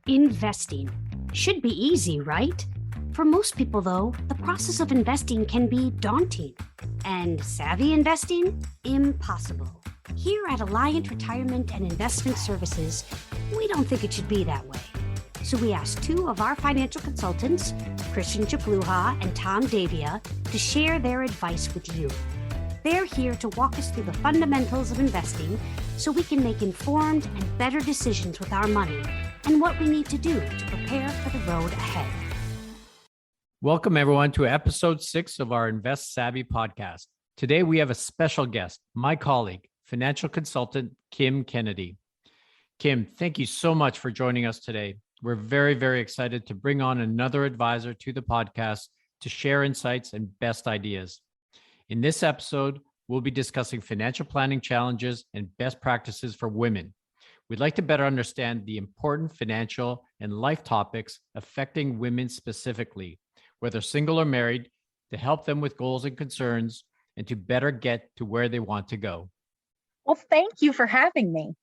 Investing should be easy, right? For most people, though, the process of investing can be daunting, and savvy investing, impossible. Here at Alliant Retirement and Investment Services, we don't think it should be that way. So we asked two of our financial consultants, Krystian and Tom Davia, to share their advice with you. They're here to walk us through the fundamentals of investing so we can make informed and better decisions with our money and what we need to do to prepare for the road ahead. Welcome, everyone, to episode 6 of our Invest Savvy podcast. Today, we have a special guest, my colleague, financial consultant, Kim Kennedy. Kim, thank you so much for joining us today. We're very, very excited to bring on another advisor to the podcast to share insights and best ideas. In this episode, we'll be discussing financial planning challenges and best practices for women. We'd like to better understand the important financial and life topics affecting women specifically, whether single or married, to help them with goals and concerns and to better get to where they want to go. Well, thank you for having me.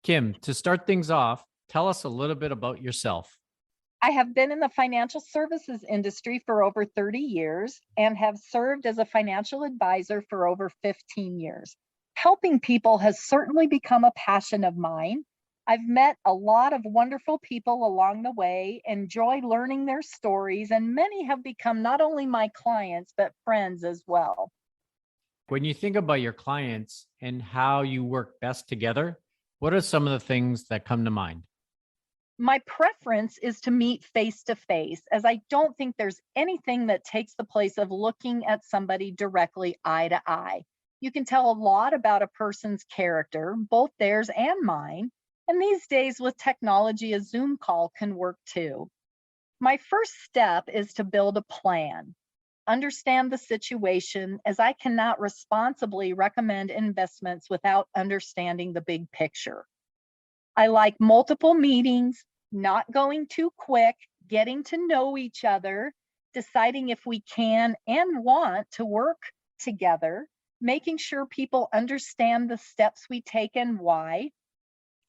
Kim, to start things off, tell us a little bit about yourself. I have been in the financial services industry for over 30 years and have served as a financial advisor for over 15 years. Helping people has certainly become a passion of mine. I've met a lot of wonderful people along the way, enjoy learning their stories, and many have become not only my clients, but friends as well. When you think about your clients and how you work best together, what are some of the things that come to mind? My preference is to meet face to face, as I don't think there's anything that takes the place of looking at somebody directly eye to eye. You can tell a lot about a person's character, both theirs and mine. And these days with technology, a Zoom call can work too. My first step is to build a plan. Understand the situation, as I cannot responsibly recommend investments without understanding the big picture. I like multiple meetings, not going too quick, getting to know each other, deciding if we can and want to work together, making sure people understand the steps we take and why.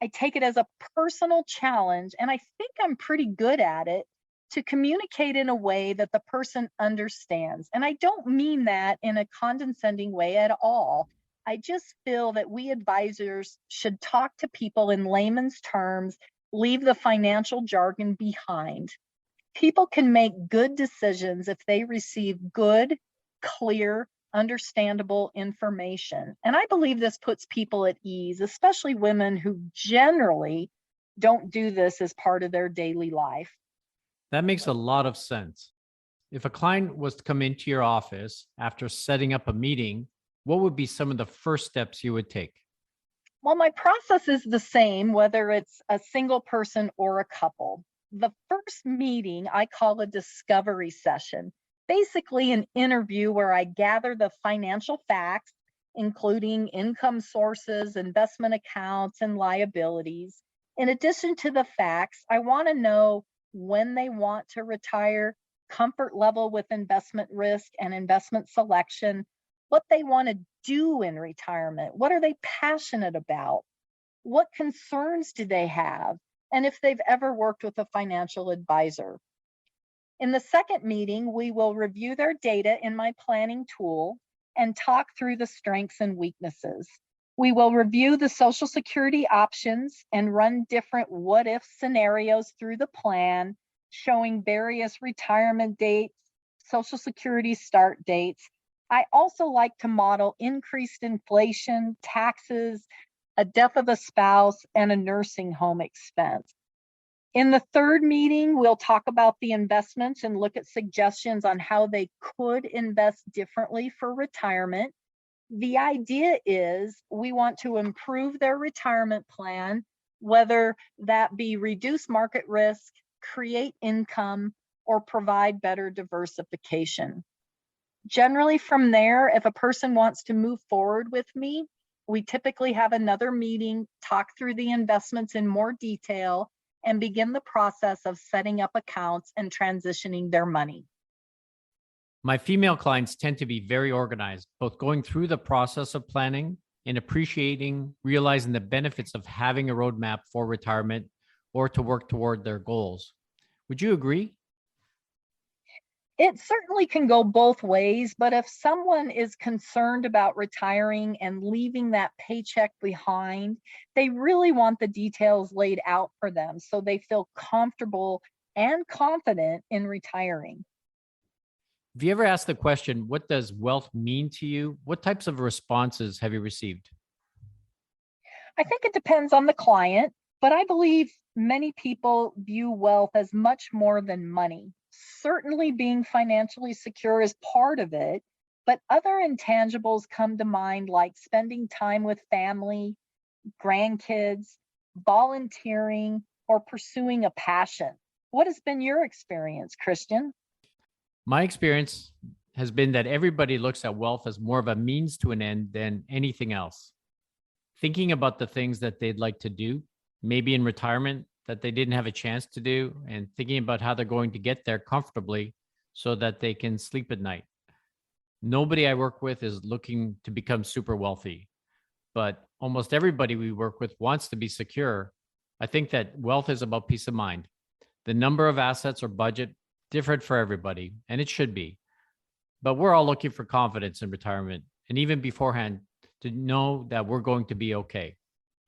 I take it as a personal challenge, and I think I'm pretty good at it, to communicate in a way that the person understands. And I don't mean that in a condescending way at all. I just feel that we advisors should talk to people in layman's terms, leave the financial jargon behind. People can make good decisions if they receive good, clear, understandable information. And I believe this puts people at ease, especially women who generally don't do this as part of their daily life. That makes a lot of sense. If a client was to come into your office after setting up a meeting, what would be some of the first steps you would take? Well, my process is the same, whether it's a single person or a couple. The first meeting I call a discovery session, basically an interview where I gather the financial facts, including income sources, investment accounts, and liabilities. In addition to the facts, I want to know when they want to retire, comfort level with investment risk and investment selection, what they want to do in retirement, what are they passionate about, what concerns do they have, and if they've ever worked with a financial advisor. In the second meeting, we will review their data in my planning tool and talk through the strengths and weaknesses. We will review the Social Security options and run different what-if scenarios through the plan, showing various retirement dates, Social Security start dates. I also like to model increased inflation, taxes, a death of a spouse, and a nursing home expense. In the third meeting, we'll talk about the investments and look at suggestions on how they could invest differently for retirement. The idea is we want to improve their retirement plan, whether that be reduce market risk, create income, or provide better diversification. Generally from there, if a person wants to move forward with me, we typically have another meeting, talk through the investments in more detail, and begin the process of setting up accounts and transitioning their money. My female clients tend to be very organized, both going through the process of planning and appreciating, realizing the benefits of having a roadmap for retirement or to work toward their goals. Would you agree? It certainly can go both ways, but if someone is concerned about retiring and leaving that paycheck behind, they really want the details laid out for them so they feel comfortable and confident in retiring. Have you ever asked the question, what does wealth mean to you? What types of responses have you received? I think it depends on the client, but I believe many people view wealth as much more than money. Certainly, being financially secure is part of it, but other intangibles come to mind like spending time with family, grandkids, volunteering, or pursuing a passion. What has been your experience, Christian? My experience has been that everybody looks at wealth as more of a means to an end than anything else. Thinking about the things that they'd like to do, maybe in retirement that they didn't have a chance to do, and thinking about how they're going to get there comfortably so that they can sleep at night. Nobody I work with is looking to become super wealthy, but almost everybody we work with wants to be secure. I think that wealth is about peace of mind. The number of assets or budget different for everybody, and it should be. But we're all looking for confidence in retirement, and even beforehand, to know that we're going to be okay.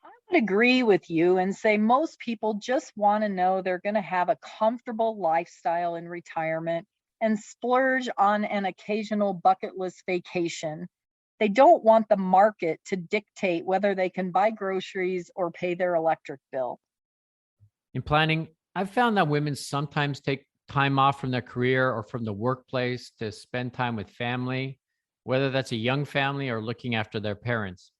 I would agree with you and say most people just want to know they're going to have a comfortable lifestyle in retirement and splurge on an occasional bucket list vacation. They don't want the market to dictate whether they can buy groceries or pay their electric bill. In planning, I've found that women sometimes take time off from their career or from the workplace to spend time with family, whether that's a young family or looking after their parents.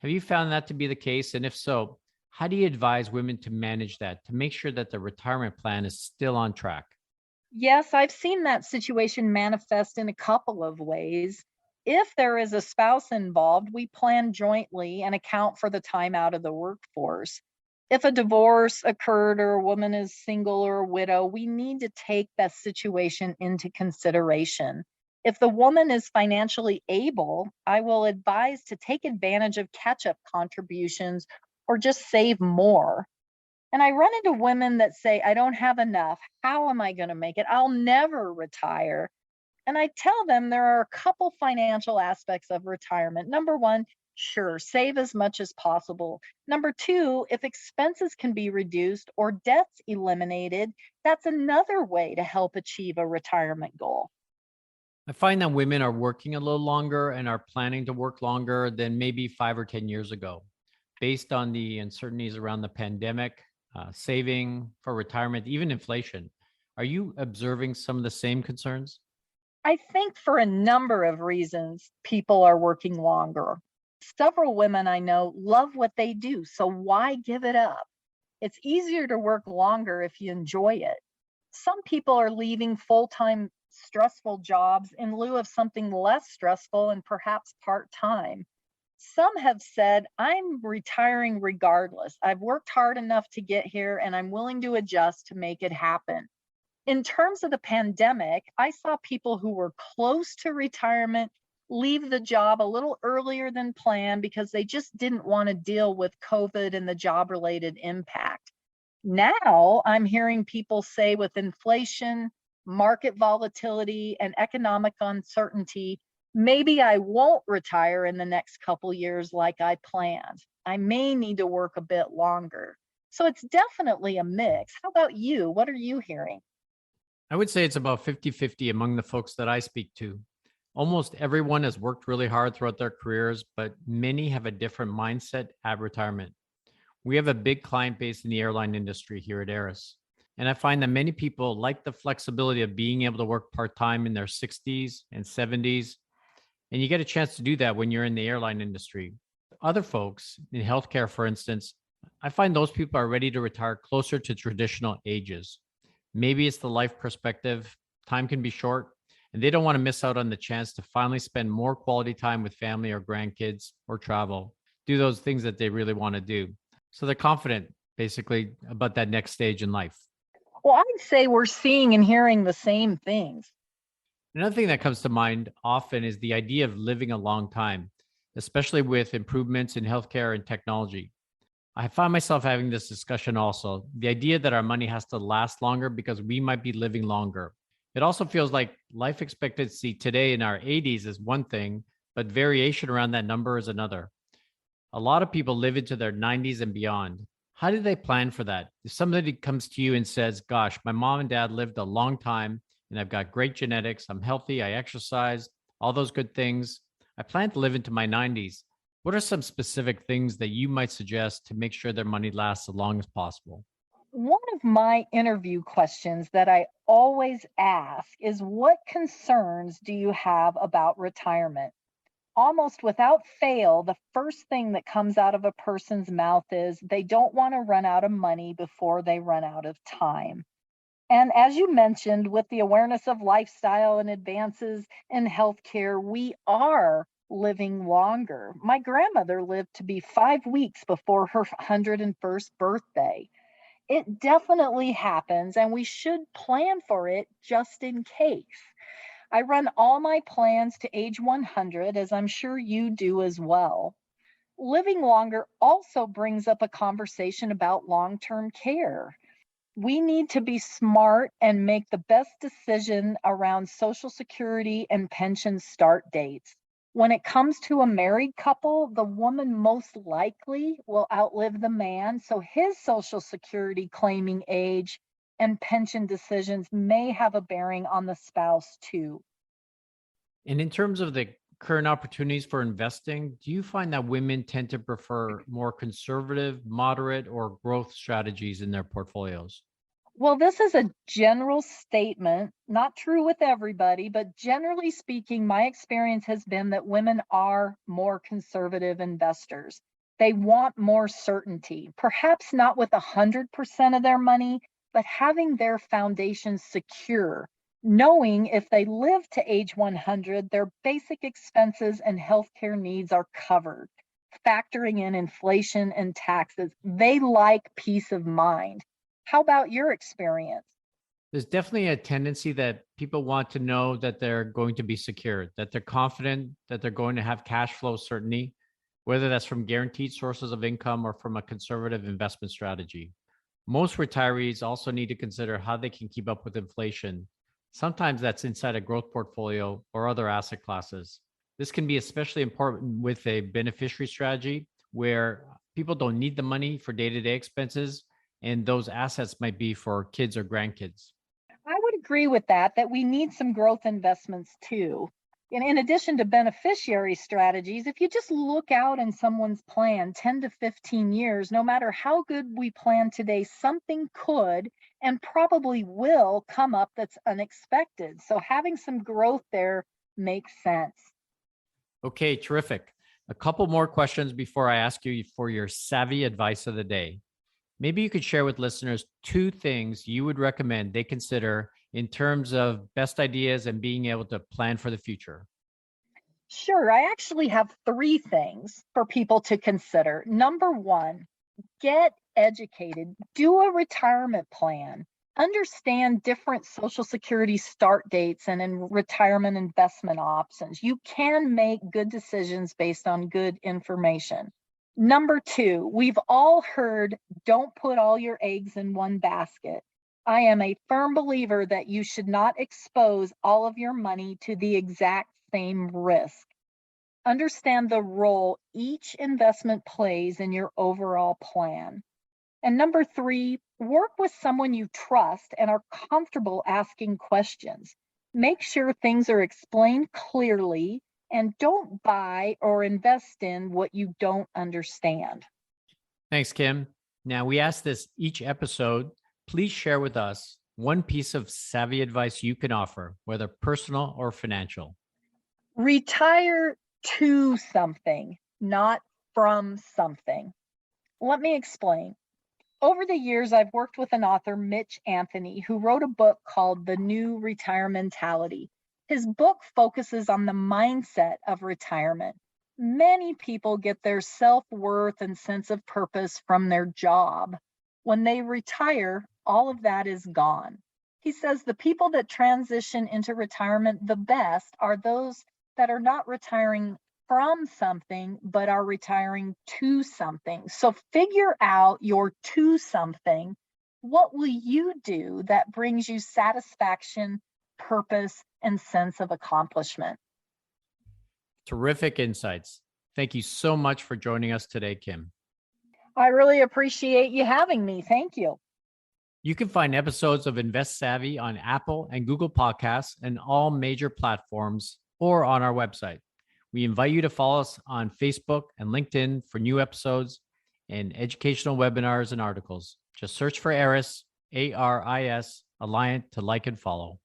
Have you found that to be the case? And if so, how do you advise women to manage that, to make sure that the retirement plan is still on track? Yes, I've seen that situation manifest in a couple of ways. If there is a spouse involved, we plan jointly and account for the time out of the workforce. If a divorce occurred or a woman is single or a widow, we need to take that situation into consideration. If the woman is financially able, I will advise to take advantage of catch up contributions or just save more. And I run into women that say, I don't have enough. How am I going to make it? I'll never retire. And I tell them there are a couple financial aspects of retirement. Number one, sure, save as much as possible. Number two, if expenses can be reduced or debts eliminated, that's another way to help achieve a retirement goal. I find that women are working a little longer and are planning to work longer than maybe 5 or 10 years ago, based on the uncertainties around the pandemic, saving for retirement, even inflation. Are you observing some of the same concerns? I think for a number of reasons, people are working longer. Several women I know love what they do, so why give it up? It's easier to work longer if you enjoy it. Some people are leaving full time stressful jobs in lieu of something less stressful and perhaps part time. Some have said, I'm retiring regardless. I've worked hard enough to get here and I'm willing to adjust to make it happen. In terms of the pandemic, I saw people who were close to retirement leave the job a little earlier than planned because they just didn't want to deal with COVID and the job related impact. Now I'm hearing people say with inflation, market volatility, and economic uncertainty, maybe I won't retire in the next couple years like I planned. I may need to work a bit longer. So it's definitely a mix. How about you? What are you hearing? I would say it's about 50-50 among the folks that I speak to. Almost everyone has worked really hard throughout their careers, but many have a different mindset at retirement. We have a big client base in the airline industry here at ARIS. And I find that many people like the flexibility of being able to work part-time in their 60s and 70s. And you get a chance to do that when you're in the airline industry. Other folks in healthcare, for instance, I find those people are ready to retire closer to traditional ages. Maybe it's the life perspective. Time can be short, and they don't want to miss out on the chance to finally spend more quality time with family or grandkids or travel, do those things that they really want to do. So they're confident, basically, about that next stage in life. Well, I'd say we're seeing and hearing the same things. Another thing that comes to mind often is the idea of living a long time, especially with improvements in healthcare and technology. I find myself having this discussion also. The idea that our money has to last longer because we might be living longer. It also feels like life expectancy today in our 80s is one thing, but variation around that number is another. A lot of people live into their 90s and beyond. How do they plan for that? If somebody comes to you and says, gosh, my mom and dad lived a long time and I've got great genetics, I'm healthy, I exercise, all those good things, I plan to live into my 90s. What are some specific things that you might suggest to make sure their money lasts as long as possible? One of my interview questions that I always ask is, what concerns do you have about retirement? Almost without fail, the first thing that comes out of a person's mouth is they don't want to run out of money before they run out of time. And as you mentioned, with the awareness of lifestyle and advances in healthcare, we are living longer. My grandmother lived to be 5 weeks before her 101st birthday. It definitely happens, and we should plan for it just in case. I run all my plans to age 100, as I'm sure you do as well. Living longer also brings up a conversation about long term care. We need to be smart and make the best decision around Social Security and pension start dates. When it comes to a married couple, the woman most likely will outlive the man, so his Social Security claiming age and pension decisions may have a bearing on the spouse too. And in terms of the current opportunities for investing, do you find that women tend to prefer more conservative, moderate, or growth strategies in their portfolios? Well, this is a general statement, not true with everybody, but generally speaking, my experience has been that women are more conservative investors. They want more certainty, perhaps not with 100% of their money, but having their foundation secure, knowing if they live to age 100, their basic expenses and healthcare needs are covered, factoring in inflation and taxes. They like peace of mind. How about your experience? There's definitely a tendency that people want to know that they're going to be secure, that they're confident that they're going to have cash flow certainty, whether that's from guaranteed sources of income or from a conservative investment strategy. Most retirees also need to consider how they can keep up with inflation. Sometimes that's inside a growth portfolio or other asset classes. This can be especially important with a beneficiary strategy where people don't need the money for day to day expenses, and those assets might be for kids or grandkids. I would agree with that we need some growth investments too. And in addition to beneficiary strategies, if you just look out in someone's plan 10 to 15 years, no matter how good we plan today, something could and probably will come up that's unexpected. So having some growth there makes sense. Okay, terrific. A couple more questions before I ask you for your savvy advice of the day. Maybe you could share with listeners two things you would recommend they consider in terms of best ideas and being able to plan for the future. Sure, I actually have three things for people to consider. Number one, get educated, do a retirement plan, understand different Social Security start dates and in retirement investment options. You can make good decisions based on good information. Number two, we've all heard, don't put all your eggs in one basket. I am a firm believer that you should not expose all of your money to the exact same risk. Understand the role each investment plays in your overall plan. And number three, work with someone you trust and are comfortable asking questions. Make sure things are explained clearly and don't buy or invest in what you don't understand. Thanks, Kim. Now, we ask this each episode. Please share with us one piece of savvy advice you can offer, whether personal or financial. Retire to something, not from something. Let me explain. Over the years, I've worked with an author, Mitch Anthony, who wrote a book called The New Retirementality. His book focuses on the mindset of retirement. Many people get their self-worth and sense of purpose from their job. When they retire, all of that is gone. He says the people that transition into retirement the best are those that are not retiring from something, but are retiring to something. So figure out your to something. What will you do that brings you satisfaction, purpose, and sense of accomplishment? Terrific insights. Thank you so much for joining us today, Kim. I really appreciate you having me. Thank you. You can find episodes of Invest Savvy on Apple and Google Podcasts and all major platforms or on our website. We invite you to follow us on Facebook and LinkedIn for new episodes and educational webinars and articles. Just search for ARIS, ARIS.Alliant to like and follow.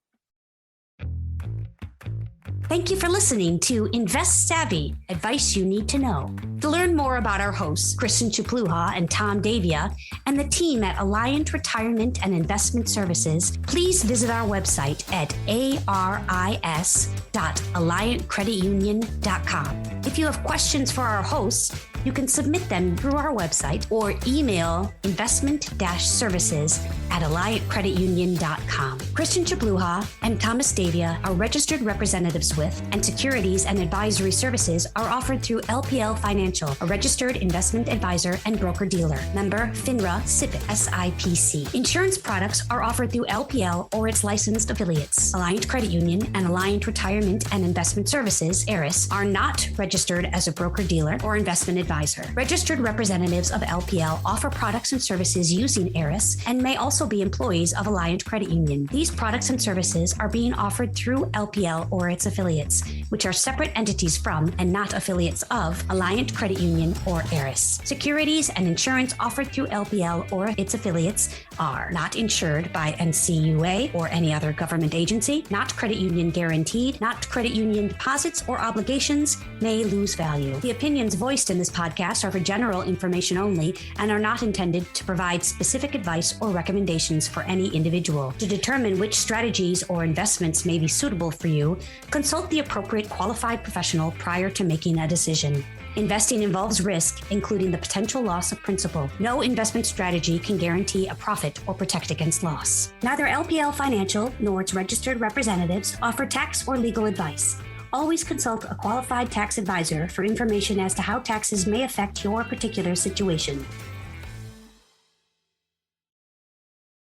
Thank you for listening to Invest Savvy, advice you need to know. To learn more about our hosts, Krystian Chapluha and Tom Davia, and the team at Alliant Retirement and Investment Services, please visit our website at ARIS.AlliantCreditUnion.com. If you have questions for our hosts, you can submit them through our website or email investment-services@AlliantCreditUnion.com. Krystian Chapluha and Thomas Davia are registered representatives with, and securities and advisory services are offered through LPL Financial, a registered investment advisor and broker-dealer. Member FINRA SIPC SIPC. Insurance products are offered through LPL or its licensed affiliates. Alliant Credit Union and Alliant Retirement and Investment Services, ARIS, are not registered as a broker-dealer or investment advisor. Registered representatives of LPL offer products and services using ARIS and may also be employees of Alliant Credit Union. These products and services are being offered through LPL or its affiliates, which are separate entities from and not affiliates of Alliant Credit Union or ARIS. Securities and insurance offered through LPL or its affiliates are not insured by NCUA or any other government agency, not credit union guaranteed, not credit union deposits or obligations, may lose value. The opinions voiced in this podcast are for general information only and are not intended to provide specific advice or recommendations for any individual. To determine which strategies or investments may be suitable for you, consult the appropriate qualified professional prior to making a decision. Investing involves risk, including the potential loss of principal. No investment strategy can guarantee a profit or protect against loss. Neither LPL Financial nor its registered representatives offer tax or legal advice. Always consult a qualified tax advisor for information as to how taxes may affect your particular situation.